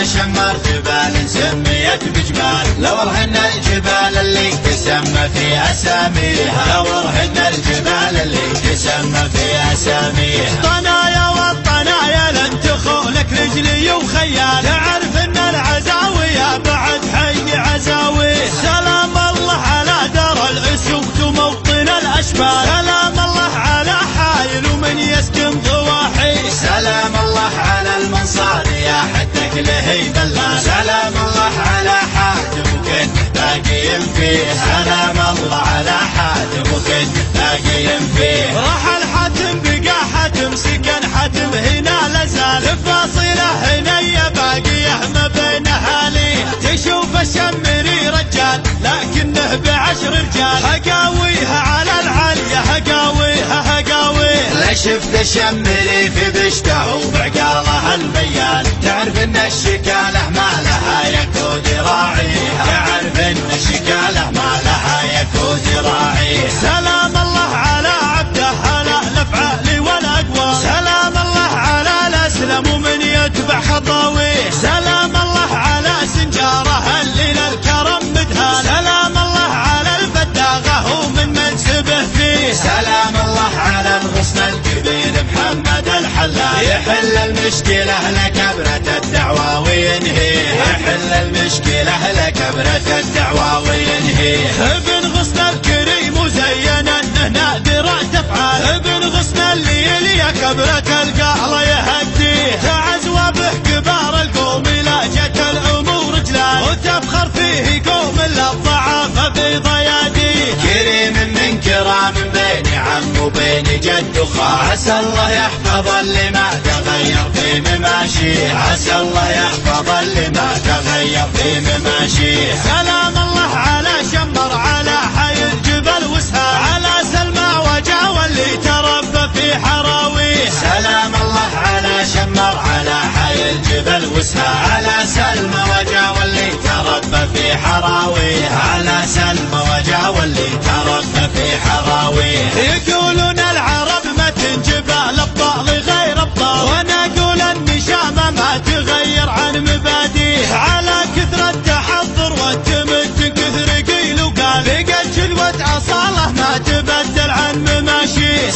شمر جبال سميت بجبال، لو رهن الجبال اللي تسمى في أساميها، لو رهن الجبال اللي تسمى في أساميها. طنايا والطنايا لن تخونك رجلي وخيال، تعرف ان العزاوية بعد حي عزاويه. سلام الله على دار الأسود وموطن الأشبال، سلام الله على حايل ومن يسكن ضواحي، سلام الله على المنصار يا حدك لهي بلال، سلام الله على حاتم وكنت باقي فيه، سلام الله على حاتم وكنت باقي فيه. رحل حاتم بقى حاتم سكن حاتم هنا لازال، فاصله هنية باقيه ما بين اهاليه. تشوف الشمري رجال لكنه بعشر رجال، هقاويها على العالية هقاويها هقاويه. لا شفت الشمري في بشته وبعقاله البيال، تعرف ان الشكاله ما لها يكود راعيها، تعرف ان الشكاله ما لها يكود راعيها. سلام الله على عبده على الافعال والاقوال، سلام الله على الاسلم ومن يتبع خطاويه، سلام الله على سنجاره اللي للكرم مدهال، سلام الله على البداغه ومن منسبه فيه، سلام الله على الغصن الكبير محمد الحلال، يحل المشكله لكبره الدعوه وينهيها، يحل المشكله لكبره الدعوه وينهيها. ابن غصن الكريم وزين انه نادر تفعال، ابن غصن اللي يلي كبرة القهر يهديه، تعزوى به كبار القوم لا جت الامور جلال، وتفخر فيه قوم للضعاف بيض يديه. كريم من كرام بين عم وبين جد وخال، عسى الله يحفظ اللي ما تغير في مماشيه، عسى الله يحفظ اللي ما تغير في مماشيه. سلام الله على شمر على حي الجبل وسهال، على سلمى وجا واللي تربى في حراويه، سلام الله على شمر على حي الجبل وسهال، على سلمى وجا واللي تربى في حراويه، على سلمى وجا واللي تربى في حراويه. يقولون العرب ما تنجب الابطال غير ابطال، وانا اقول النشامه ما تغير عن مبادئه، على كثر التحضر والتمد كثر قيل وقال، بقت جلوة اصاله ما تبدل عن مماشيه.